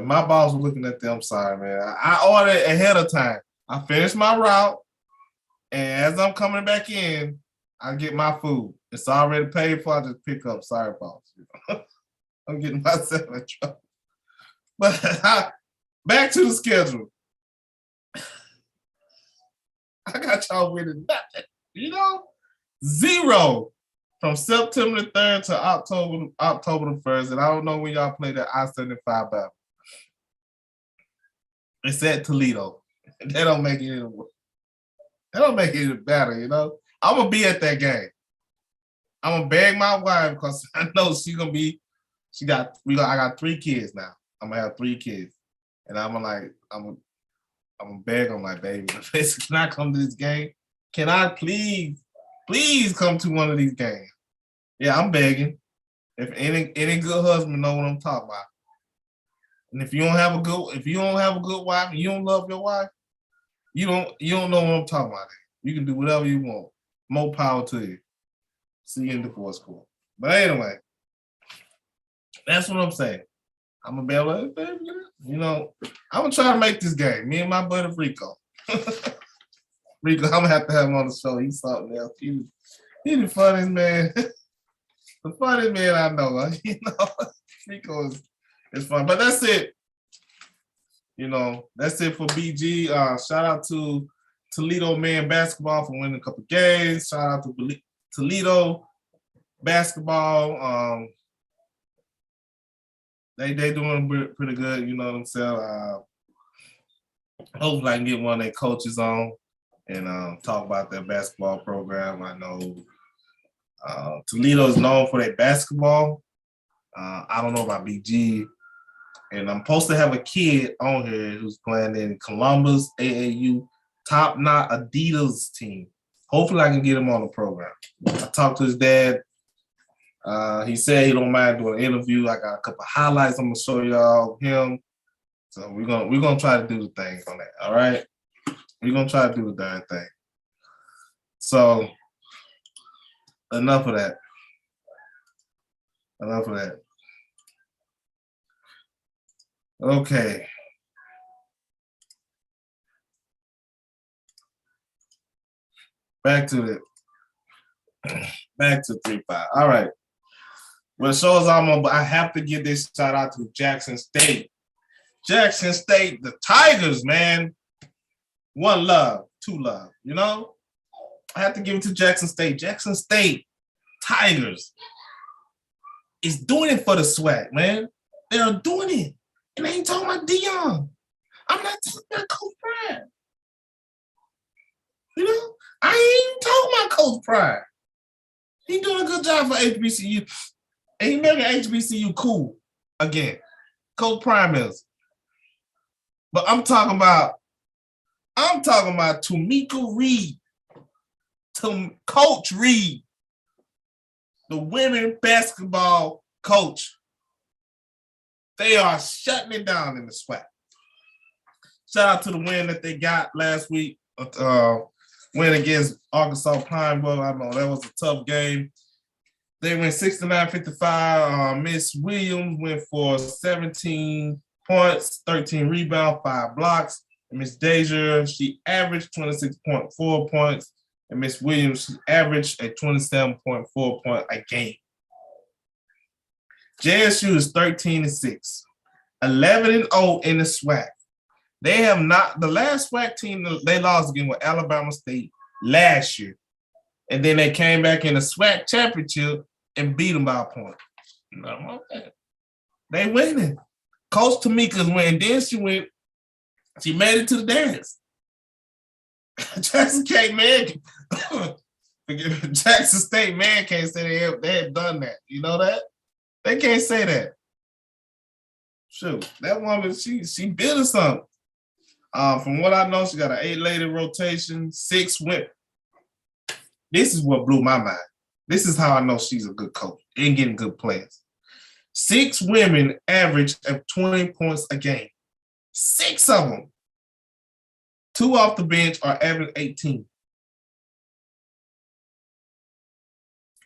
my boss was looking at them, I'm sorry, man. I ordered ahead of time. I finished my route, and as I'm coming back in, I get my food. It's already paid for. I just pick up. Sorry, boss. I'm getting myself in trouble. But back to the schedule. I got y'all winning nothing. 0 from September the 3rd to October the 1st. And I don't know when y'all play that I-75 battle. It's at Toledo. That don't make it any worse. That don't make it any better, I'm gonna be at that game. I'm gonna beg my wife because I know I got 3 kids now. I'm gonna have 3 kids. And I'm gonna beg them like, baby, can I come to this game? Can I please come to one of these games? Yeah, I'm begging. If any good husband know what I'm talking about. And if you don't have a good wife and you don't love your wife, you don't know what I'm talking about. You can do whatever you want. More power to you. See you in divorce court. But anyway, that's what I'm saying. I'm gonna be able to, I'm gonna try to make this game. Me and my buddy Rico. Rico, I'm gonna have to have him on the show. He's something else. He's the funniest man. The funniest man I know. You know, Rico is fun. But that's it. You know, that's it for BG. Shout out to Toledo man basketball for winning a couple games. Shout out to Toledo basketball. They doing pretty good. You know what I'm saying? Hopefully I can get one of their coaches on and talk about their basketball program. I know Toledo is known for their basketball. I don't know about BG. And I'm supposed to have a kid on here who's playing in Columbus AAU top knot Adidas team. Hopefully I can get him on the program. I talked to his dad. He said he don't mind doing an interview. I got a couple of highlights I'm gonna show y'all of him. So we're gonna try to do the thing on that. All right. We're gonna try to do the darn thing. So enough of that. Enough of that. Okay. Back to 3-5. All right. Well, the show is almost, I have to give this shout out to Jackson State. Jackson State, the Tigers, man. One love, two love, you know? I have to give it to Jackson State. Jackson State, Tigers is doing it for the swag, man. They're doing it. And I ain't talking about Dion. I'm not talking about Coach Pride. You know? I ain't even talking about Coach Pride. He doing a good job for HBCU. And he making HBCU cool again. Coach Prime is. But I'm talking about Tamika Reed, Coach Reed, the women basketball coach. They are shutting it down in the SWAC. Shout out to the win that they got last week. Win against Arkansas Pineville. I know that was a tough game. They went 69-55. Miss Williams went for 17 points, 13 rebounds, 5 blocks. And Miss Deja, she averaged 26.4 points. And Miss Williams, she averaged a 27.4 point a game. JSU is 13-6, 11-0 in the SWAC. They have not, the last SWAC team they lost again with Alabama State last year. And then they came back in the SWAC championship and beat them by a point. No, okay. They winning. Coach Tamika's winning. Then she made it to the dance. Jackson State man can't say they had done that. You know that? They can't say that. Shoot, that woman, she building something. From what I know, she got an 8-lady rotation, 6 women. This is what blew my mind. This is how I know she's a good coach and getting good players. 6 women average of 20 points a game. 6 of them. 2 off the bench are average 18.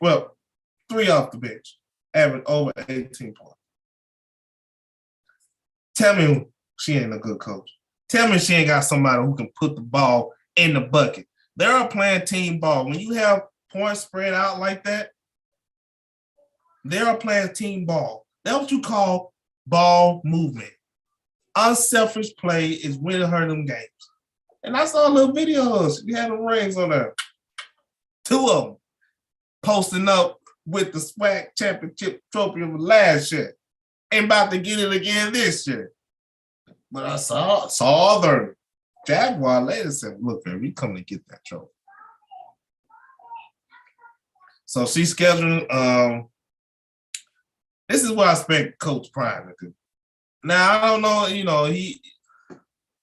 Well, 3 off the bench, average over 18 points. Tell me she ain't a good coach. Tell me she ain't got somebody who can put the ball in the bucket. They are playing team ball. When you have points spread out like that, they are playing team ball. That's what you call ball movement. Unselfish play is winning her them games. And I saw little videos. You had them rings on there. 2 of them posting up with the SWAC championship trophy of last year. Ain't about to get it again this year. But I saw other Jaguar later said, look, man, we coming to get that trophy. So she's scheduling. This is what I expect Coach Prime to do. Now, I don't know,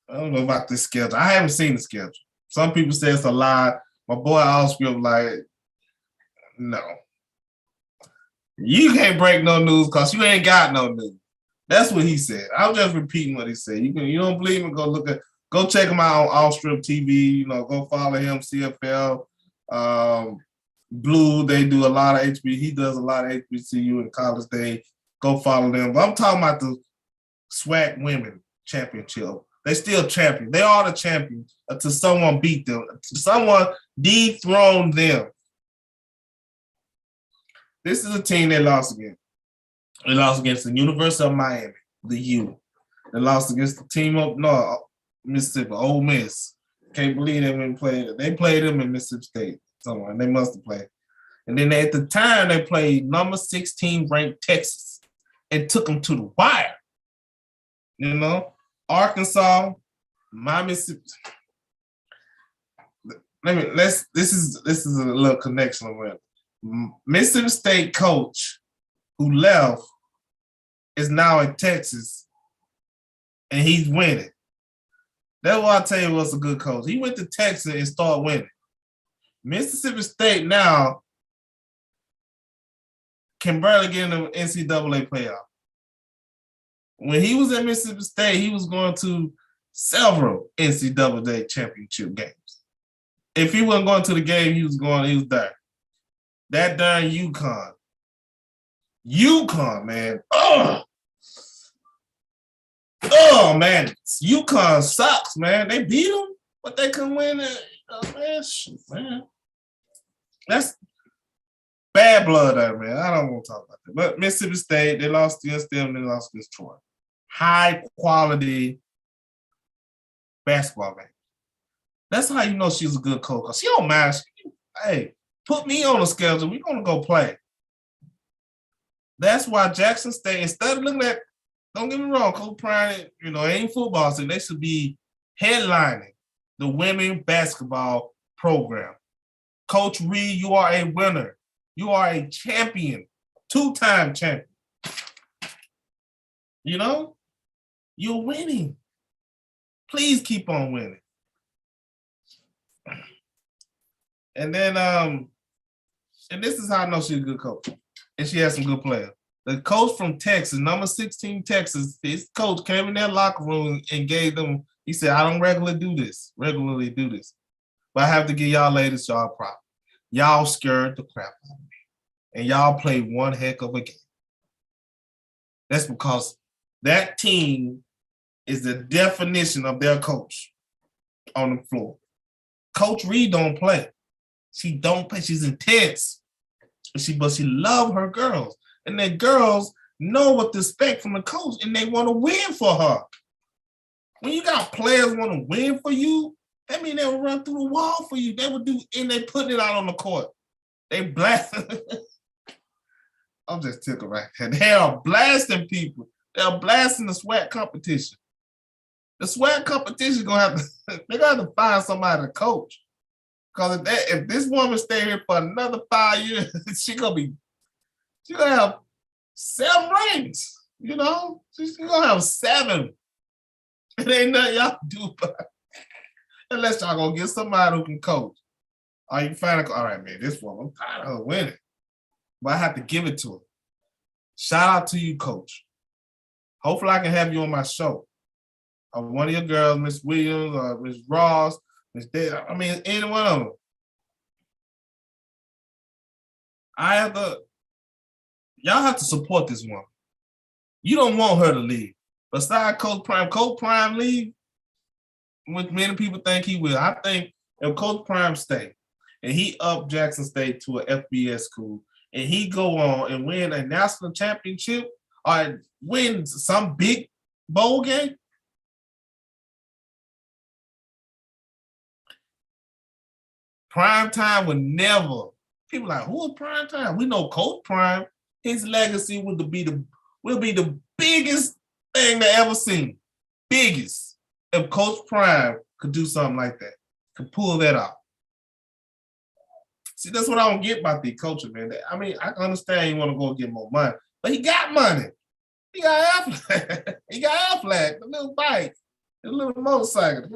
I don't know about this schedule. I haven't seen the schedule. Some people say it's a lie. My boy Oscar like, no. You can't break no news because you ain't got no news. That's what he said. I'm just repeating what he said. You don't believe me? Go check him out on Outstrip TV. Go follow him, CFL. Blue, they do a lot of HB. He does a lot of HBCU in College Day. Go follow them. But I'm talking about the SWAC Women Championship. They still champions. They are the champions until someone beat them, until someone dethroned them. This is a team they lost against. They lost against the University of Miami, the U. They lost against the team up north, Mississippi, Ole Miss. Can't believe they went and played. They played them in Mississippi State somewhere. They must have played. And then at the time, they played number 16 ranked Texas and took them to the wire. You know, Arkansas, my Mississippi. This is a little connection around. Mississippi State coach who left is now in Texas, and he's winning. That's why I tell you what's a good coach. He went to Texas and started winning. Mississippi State now can barely get in the NCAA playoff. When he was at Mississippi State, he was going to several NCAA championship games. If he wasn't going to the game, he was there. That darn UConn. UConn, man. Oh, man. UConn sucks, man. They beat them, but they couldn't win it. Oh, man, shit, man. That's bad blood there, man. I don't want to talk about that. But Mississippi State, they lost against them, they lost against Troy. High quality basketball game. That's how you know she's a good coach. She don't mind. Hey, put me on the schedule. We're going to go play. That's why Jackson State, instead of looking at, don't get me wrong, Coach Prime, ain't football, so they should be headlining the women basketball program. Coach Reed, you are a winner. You are a champion, two-time champion. You're winning. Please keep on winning. And then, and this is how I know she's a good coach. And she has some good players. The coach from Texas, number 16 Texas, his coach came in their locker room and gave them, he said, I don't regularly do this. But I have to give y'all ladies y'all props. Y'all scared the crap out of me. And y'all played one heck of a game. That's because that team is the definition of their coach on the floor. Coach Reed don't play. She don't play. She's intense. But she love her girls. And the girls know what to expect from the coach, and they want to win for her. When you got players want to win for you, that means they will run through the wall for you. They will do, and they putting it out on the court. They blast. I'm just tickled right there. They are blasting people. They are blasting the SWAT competition. The SWAT competition they're gonna have to find somebody to coach. Because if this woman stay here for another 5 years, she's gonna have 7 rings. She's gonna have 7. It ain't nothing y'all do about it. Unless y'all gonna get somebody who can coach. Or you find all right, man, this woman, I'm tired of her winning. But I have to give it to her. Shout out to you, coach. Hopefully I can have you on my show. Or one of your girls, Miss Williams or Miss Ross, Miss Dale, any one of them. Y'all have to support this woman. You don't want her to leave. Besides Coach Prime leave, which many people think he will. I think if Coach Prime stay and he up Jackson State to an FBS school and he go on and win a national championship or win some big bowl game, Prime Time would never. People like, who is Prime Time? We know Coach Prime. His legacy will be the biggest thing they ever seen. Biggest. If Coach Prime could do something like that, could pull that off. See, that's what I don't get about the coaching, man. I understand you want to go get more money, but he got money. He got Affleck. The little bike, the little motorcycle.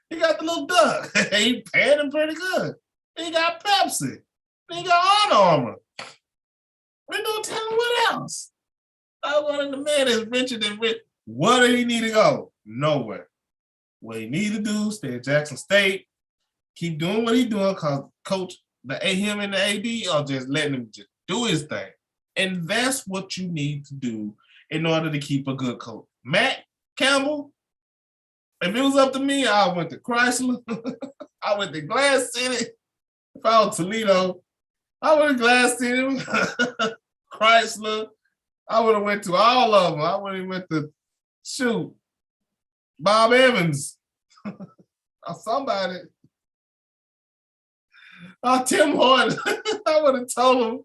He got the little duck. He paying him pretty good. He got Pepsi. He got Under Armour. We don't tell him what else. I wanted the man that's richer than rich. Where did he need to go? Nowhere. What he need to do, stay at Jackson State, keep doing what he's doing, because coach, him and the AD are just letting him just do his thing. And that's what you need to do in order to keep a good coach. Matt Campbell, If it was up to me, I went to Chrysler. I went to Glass City. If I was Toledo, I went to Glass City, Chrysler. I would have went to all of them. I would have went to Bob Evans or somebody. Tim Horton. I would have told him,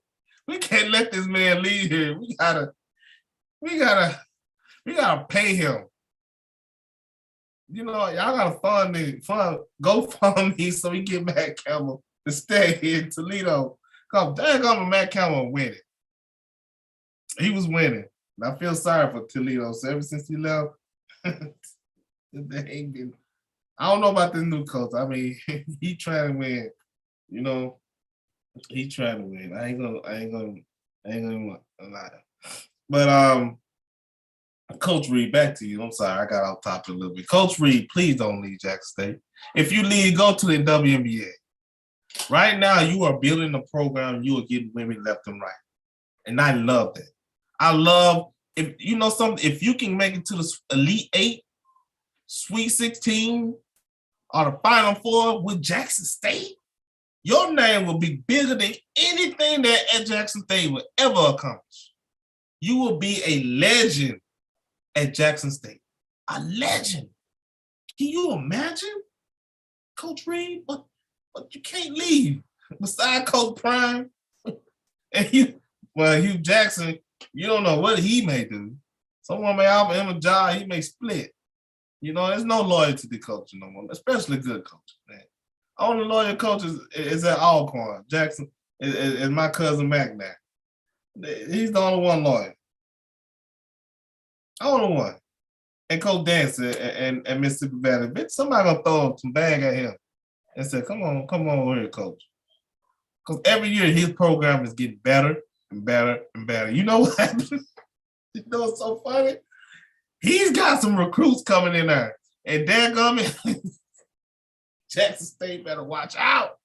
we can't let this man leave here. We gotta pay him. You know, y'all gotta go fund me so we get Matt Campbell to stay here in Toledo. Cause daggone Matt Campbell winning. He was winning. And I feel sorry for Toledo. So ever since he left, they ain't been. I don't know about this new coach. I mean, he trying to win. You know, he trying to win. I ain't gonna lie. But Coach Reed, back to you. I'm sorry, I got off topic a little bit. Coach Reed, please don't leave Jackson State. If you leave, go to the WNBA. Right now, you are building a program. You are getting women left and right, and I love that. I love if you know something. If you can make it to the Elite 8, Sweet 16, or the Final Four with Jackson State, your name will be bigger than anything that at Jackson State will ever accomplish. You will be a legend at Jackson State. A legend. Can you imagine, Coach Reed? But you can't leave. Beside Coach Prime and Hugh Jackson, you don't know what he may do. Someone may offer him a job, he may split. You know, there's no loyalty to coaching no more, especially good coaches, man. Only loyal coaches is at Alcorn. Jackson is my cousin Mac now. He's the only one loyal. Only one. And Coach Dancer and Mississippi Valley. Bitch, somebody gonna throw some bag at him and say, come on over here, coach. Because every year his program is getting better and better and better. You know what happens? You know what's so funny? He's got some recruits coming in there. And dadgummit, Jackson State better watch out.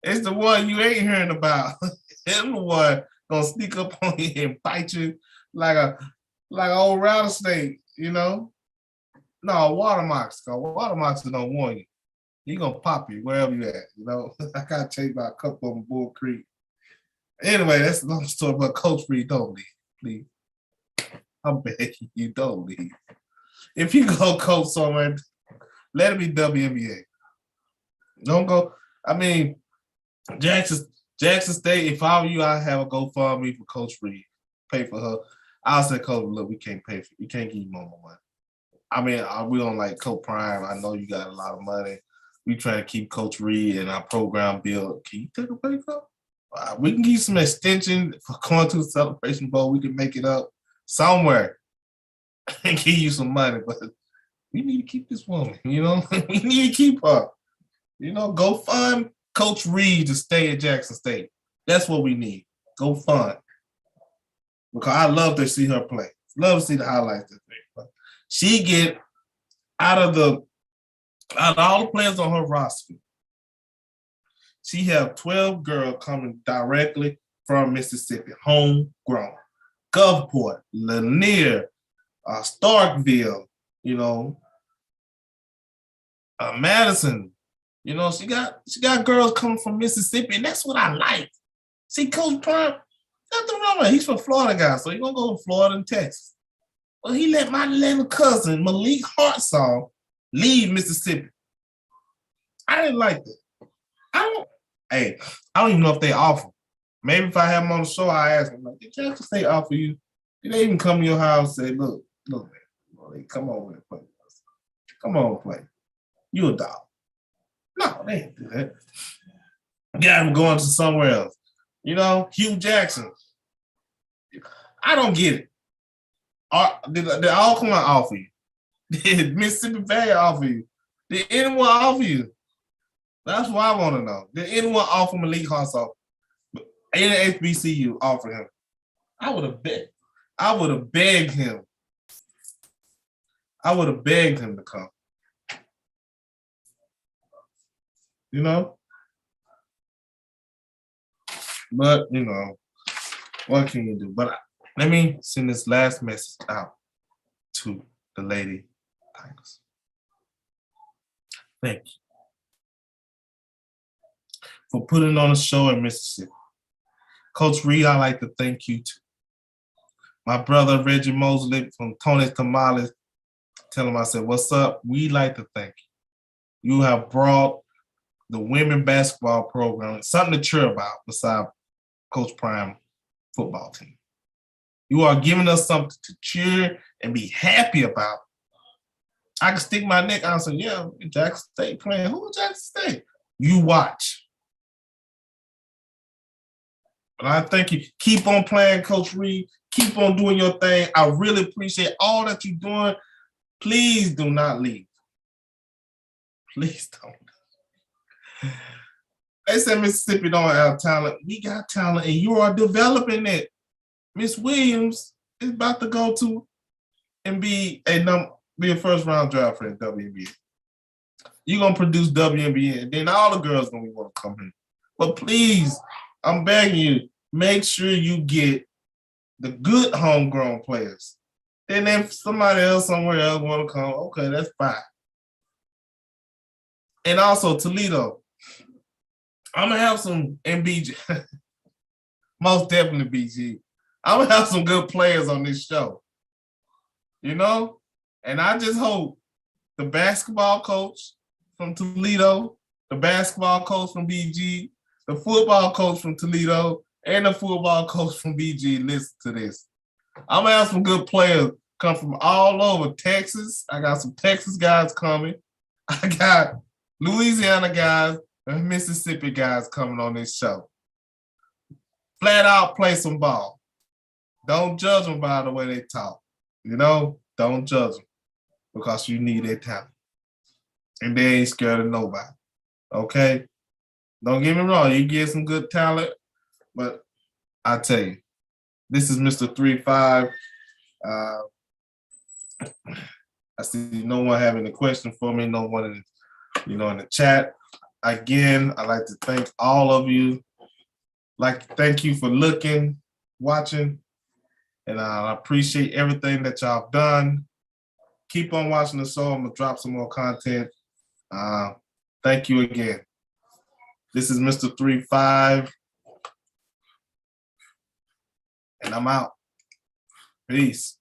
It's the one you ain't hearing about. It's the one gonna sneak up on you and bite you like an old rattlesnake, you know? No, watermarks. Watermarks don't warn you. He gonna pop you wherever you at, you know? I gotta tell you about a couple of them Bull Creek. Anyway, that's another story about Coach Reed. Don't leave, please. I'm begging you, don't leave. If you go coach somewhere, let it be WNBA. Don't go. I mean, Jackson State, if I were you, I'd have a GoFundMe for Coach Reed. Pay for her. I'll say, Coach, look, we can't pay for you. We can't give you more money. I mean, we don't like Coach Prime. I know you got a lot of money. We try to keep Coach Reed and our program built. Can you take a pay cut? We can give you some extension for going to the Celebration Bowl. We can make it up somewhere and give you some money. But we need to keep this woman, you know? We need to keep her. You know, go fund Coach Reed to stay at Jackson State. That's what we need. Go fund. Because I love to see her play. Love to see the highlights. She get out of all the players on her roster, she have 12 girls coming directly from Mississippi, homegrown. Gulfport, Lanier, Starkville, you know, Madison. You know, she got girls coming from Mississippi, and that's what I like. See, Coach Prime, nothing wrong with him. He's from Florida guy, so he's gonna go to Florida and Texas. Well, he let my little cousin, Malik Hartsall, leave Mississippi. I didn't like that. I don't even know if they offer. Maybe if I have them on the show, I ask them, like, did Jackson State offer you? Did they even come to your house and say, look, man, come on and play with us. Come on and play. You a dog. No, they didn't do that. Got him going to somewhere else. You know, Hugh Jackson. I don't get it. Did Alcorn offer you? Did Mississippi Valley offer you? Did anyone offer you? That's what I want to know. Did anyone offer Malik Hartsall? Any HBCU offer him? I would have begged him. I would have begged him to come. You know? But, you know, what can you do? But let me send this last message out to the Lady Tigers. Thank you for putting on a show in Mississippi. Coach Reed, I'd like to thank you too. My brother Reggie Mosley from Tony's Tamales, tell him I said, what's up? We'd like to thank you. You have brought the women basketball program something to cheer about besides Coach Prime football team. You are giving us something to cheer and be happy about. I can stick my neck out and say, yeah, Jackson State playing. Who is Jackson State? You watch. But I thank you. Keep on playing, Coach Reed. Keep on doing your thing. I really appreciate all that you're doing. Please do not leave. Please don't. They said Mississippi don't have talent. We got talent, and you are developing it. Miss Williams is about to go to and be a first-round draft for the WNBA. You're going to produce WNBA, and then all the girls going to want to come in. But please, I'm begging you, make sure you get the good homegrown players. Then if somebody else somewhere else want to come, okay, that's fine. And also Toledo, I'm going to have some MBG, most definitely BG. I'm going to have some good players on this show, you know? And I just hope the basketball coach from Toledo, the basketball coach from BG, the football coach from Toledo, and the football coach from BG listen to this. I'm going to have some good players come from all over Texas. I got some Texas guys coming. I got Louisiana guys and Mississippi guys coming on this show. Flat out play some ball. Don't judge them by the way they talk. You know, don't judge them because you need their talent. And they ain't scared of nobody. Okay? Don't get me wrong. You get some good talent, but I tell you, this is Mr. 3-5. I see no one having a question for me. No one in, in the chat. Again, I'd like to thank all of you. Like to thank you for looking, watching, and I appreciate everything that y'all done. Keep on watching the show. I'm gonna drop some more content. Thank you again. This is Mr. 3-5, and I'm out. Peace.